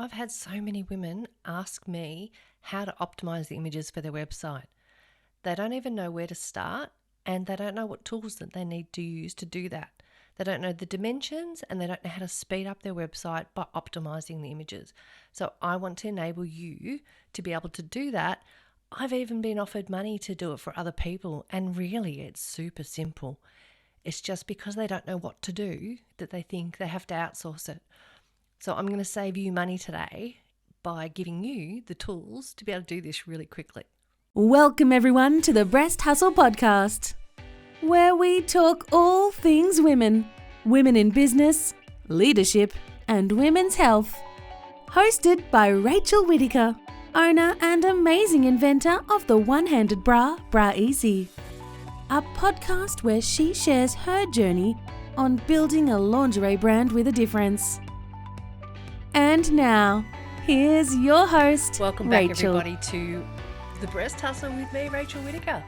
I've had so many women ask me how to optimize the images for their website. They don't even know where to start, and they don't know what tools that they need to use to do that. They don't know the dimensions, and they don't know how to speed up their website by optimizing the images. So I want to enable you to be able to do that. I've even been offered money to do it for other people, and really it's super simple. It's just because they don't know what to do that they think they have to outsource it. So I'm going to save you money today by giving you the tools to be able to do this really quickly. Welcome everyone to the Breast Hustle Podcast, where we talk all things women, women in business, leadership, and women's health. Hosted by Rachel Whitaker, owner and amazing inventor of the one-handed bra, Bra Easy. A podcast where she shares her journey on building a lingerie brand with a difference. And now, here's your host, Welcome back, Rachel. everybody, to the Breast Hustle with me, Rachel Whitaker.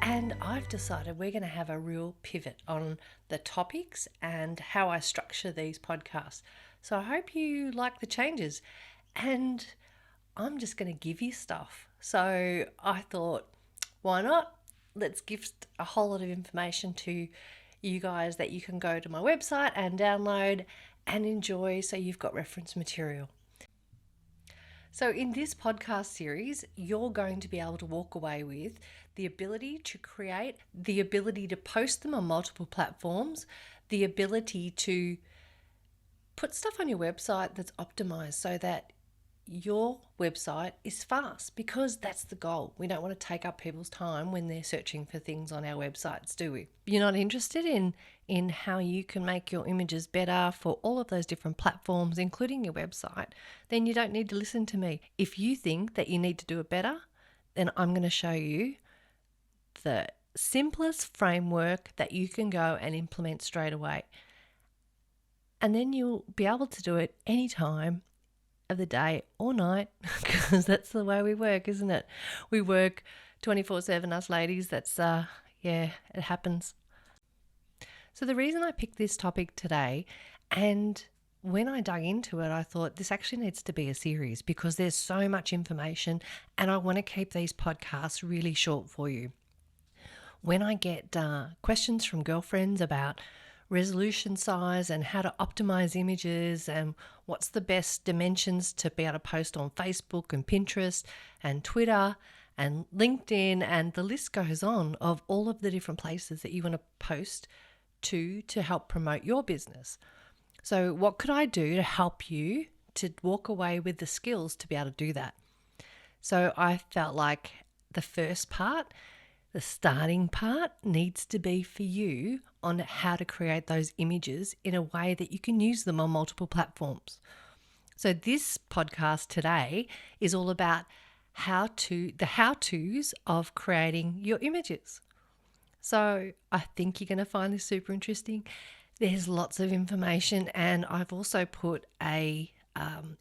And I've decided we're going to have a real pivot on the topics and how I structure these podcasts. So I hope you like the changes. And I'm just going to give you stuff. So I thought, why not? Let's give a whole lot of information to you guys that you can go to my website and download and enjoy, so you've got reference material. So in this podcast series, you're going to be able to walk away with the ability to create, the ability to post them on multiple platforms, the ability to put stuff on your website that's optimized so that your website is fast, because that's the goal. We don't want to take up people's time when they're searching for things on our websites, do we? You're not interested in how you can make your images better for all of those different platforms, including your website, then you don't need to listen to me. If you think that you need to do it better, then I'm going to show you the simplest framework that you can go and implement straight away. And then you'll be able to do it anytime of the day or night, because that's the way we work, isn't it? We work 24/7, us ladies. That's it happens. So the reason I picked this topic today, and when I dug into it, I thought this actually needs to be a series, because there's so much information and I want to keep these podcasts really short for you. When I get questions from girlfriends about resolution size and how to optimize images and what's the best dimensions to be able to post on Facebook and Pinterest and Twitter and LinkedIn, and the list goes on of all of the different places that you want to post to help promote your business. So what could I do to help you to walk away with the skills to be able to do that? So I felt like the first part, the starting part, needs to be for you on how to create those images in a way that you can use them on multiple platforms. So this podcast today is all about the how-tos of creating your images. So I think you're going to find this super interesting. There's lots of information, and I've also put a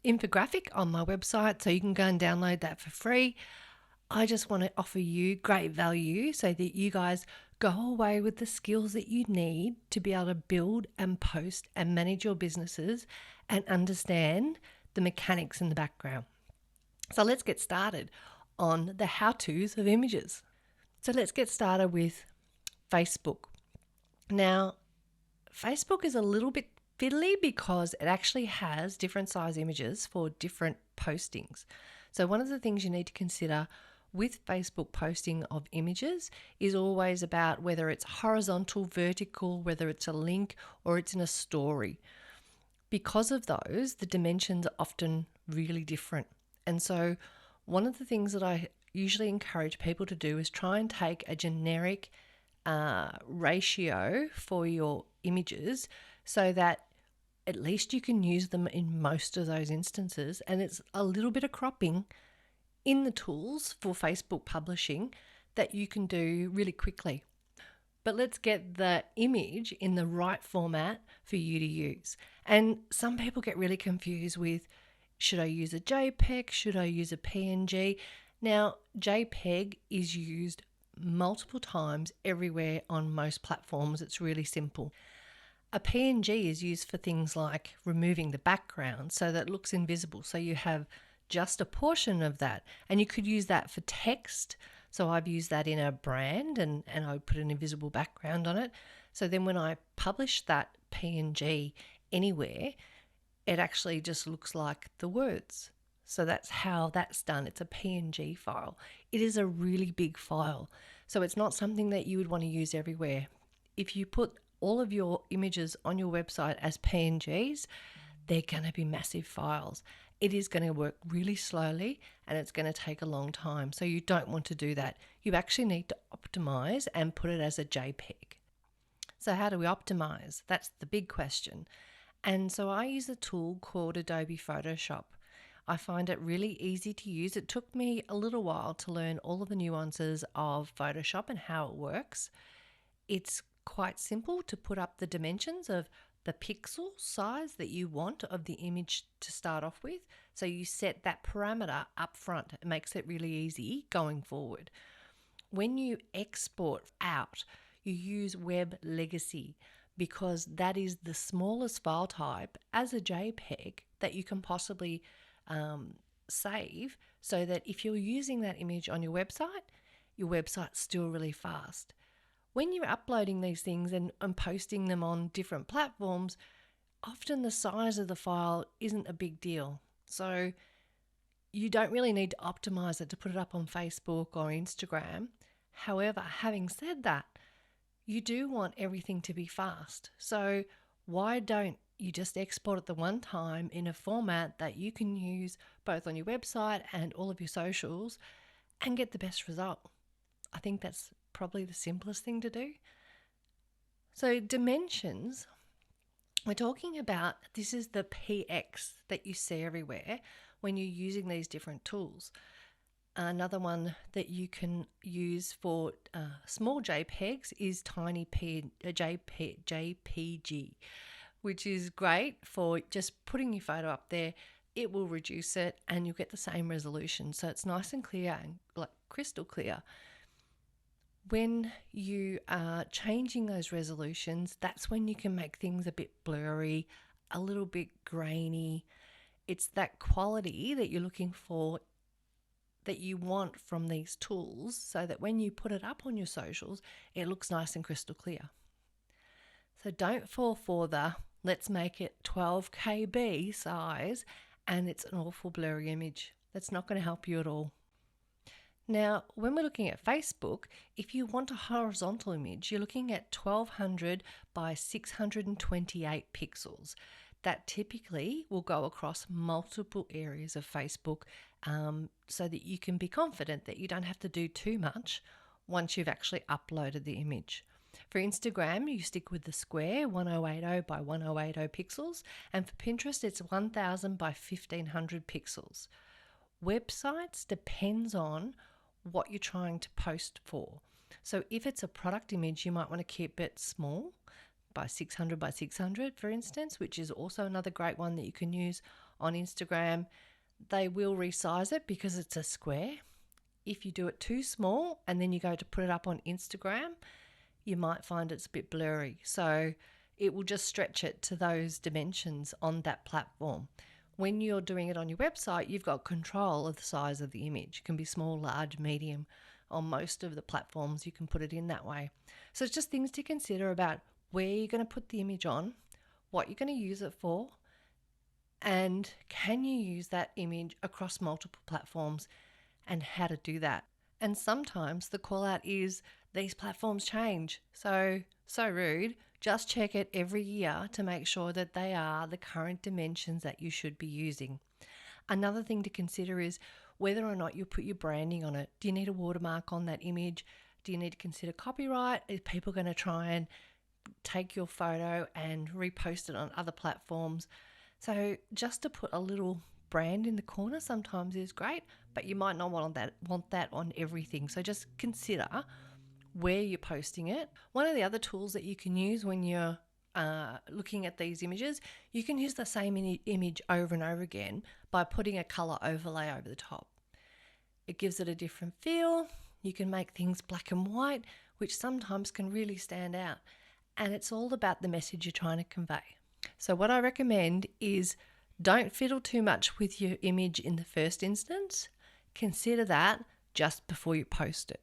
infographic on my website, so you can go and download that for free. I just want to offer you great value so that you guys go away with the skills that you need to be able to build and post and manage your businesses and understand the mechanics in the background. So let's get started on the how-tos of images. So let's get started with Facebook. Now, Facebook is a little bit fiddly because it actually has different size images for different postings. So one of the things you need to consider with Facebook posting of images is always about whether it's horizontal, vertical, whether it's a link or it's in a story. Because of those, the dimensions are often really different. And so one of the things that I usually encourage people to do is try and take a generic ratio for your images so that at least you can use them in most of those instances. And it's a little bit of cropping in the tools for Facebook publishing that you can do really quickly. But let's get the image in the right format for you to use. And some people get really confused with, should I use a JPEG? Should I use a PNG? Now, JPEG is used multiple times everywhere on most platforms. It's really simple. A PNG is used for things like removing the background so that it looks invisible. So you have just a portion of that, and you could use that for text. So I've used that in a brand and I would put an invisible background on it. So then when I publish that PNG anywhere, it actually just looks like the words. So that's how that's done. It's a PNG file. It is a really big file. So it's not something that you would want to use everywhere. If you put all of your images on your website as PNGs, they're going to be massive files. It is going to work really slowly and it's going to take a long time. So you don't want to do that. You actually need to optimize and put it as a JPEG. So how do we optimize? That's the big question. And so I use a tool called Adobe Photoshop. I find it really easy to use. It took me a little while to learn all of the nuances of Photoshop and how it works. It's quite simple to put up the dimensions of the pixel size that you want of the image to start off with. So you set that parameter up front. It makes it really easy going forward. When you export out, you use Web Legacy because that is the smallest file type as a JPEG that you can possibly save, so that if you're using that image on your website's still really fast. When you're uploading these things and posting them on different platforms, often the size of the file isn't a big deal. So you don't really need to optimize it to put it up on Facebook or Instagram. However, having said that, you do want everything to be fast. So why don't you just export it the one time in a format that you can use both on your website and all of your socials and get the best result? I think that's probably the simplest thing to do. So dimensions, we're talking about, this is the PX that you see everywhere when you're using these different tools. Another one that you can use for small JPEGs is JPG, which is great for just putting your photo up there. It will reduce it and you'll get the same resolution. So it's nice and clear and like crystal clear. When you are changing those resolutions, that's when you can make things a bit blurry, a little bit grainy. It's that quality that you're looking for, that you want from these tools, so that when you put it up on your socials, it looks nice and crystal clear. So don't fall for the let's make it 12 KB size and it's an awful blurry image. That's not going to help you at all. Now, when we're looking at Facebook, if you want a horizontal image, you're looking at 1200 by 628 pixels. That typically will go across multiple areas of Facebook, so that you can be confident that you don't have to do too much once you've actually uploaded the image. For Instagram, you stick with the square 1080 by 1080 pixels, and for Pinterest, it's 1000 by 1500 pixels. Websites depends on what you're trying to post for. So if it's a product image, you might want to keep it small, by 600 by 600, for instance, which is also another great one that you can use on Instagram. They will resize it because it's a square. If you do it too small and then you go to put it up on Instagram, you might find it's a bit blurry. So it will just stretch it to those dimensions on that platform. When you're doing it on your website, you've got control of the size of the image. It can be small, large, medium. On most of the platforms, you can put it in that way. So it's just things to consider about where you're going to put the image on, what you're going to use it for, and can you use that image across multiple platforms and how to do that. And sometimes the call out is these platforms change. So rude. Just check it every year to make sure that they are the current dimensions that you should be using. Another thing to consider is whether or not you put your branding on it. Do you need a watermark on that image? Do you need to consider copyright? Are people going to try and take your photo and repost it on other platforms? So just to put a little brand in the corner sometimes is great, but you might not want that on everything. So just consider where you're posting it. One of the other tools that you can use when you're looking at these images, you can use the same image over and over again by putting a color overlay over the top. It gives it a different feel. You can make things black and white, which sometimes can really stand out. and it's all about the message you're trying to convey. So what I recommend is don't fiddle too much with your image in the first instance. Consider that just before you post it.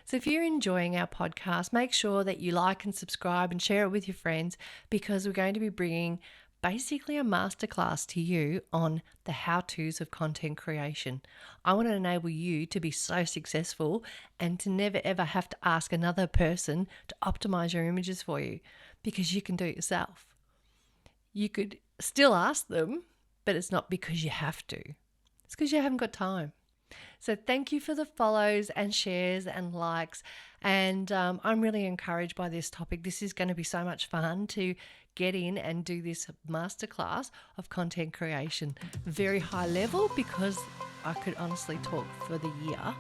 So if you're enjoying our podcast, make sure that you like and subscribe and share it with your friends, because we're going to be bringing basically a masterclass to you on the how-tos of content creation. I want to enable you to be so successful and to never ever have to ask another person to optimize your images for you, because you can do it yourself. You could still ask them, but it's not because you have to. It's because you haven't got time. So thank you for the follows and shares and likes. And I'm really encouraged by this topic. This is going to be so much fun to get in and do this masterclass of content creation. Very high level, because I could honestly talk for the year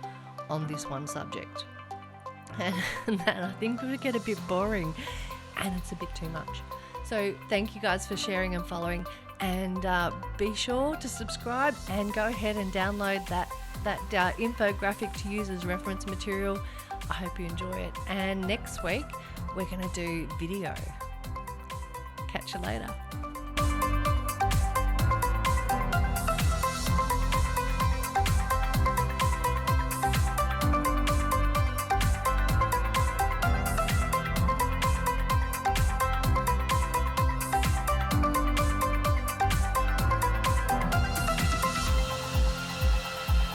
on this one subject. And that I think would get a bit boring, and it's a bit too much. So thank you guys for sharing and following, and be sure to subscribe and go ahead and download that infographic to use as reference material. I hope you enjoy it. And next week, we're going to do video. Catch you later.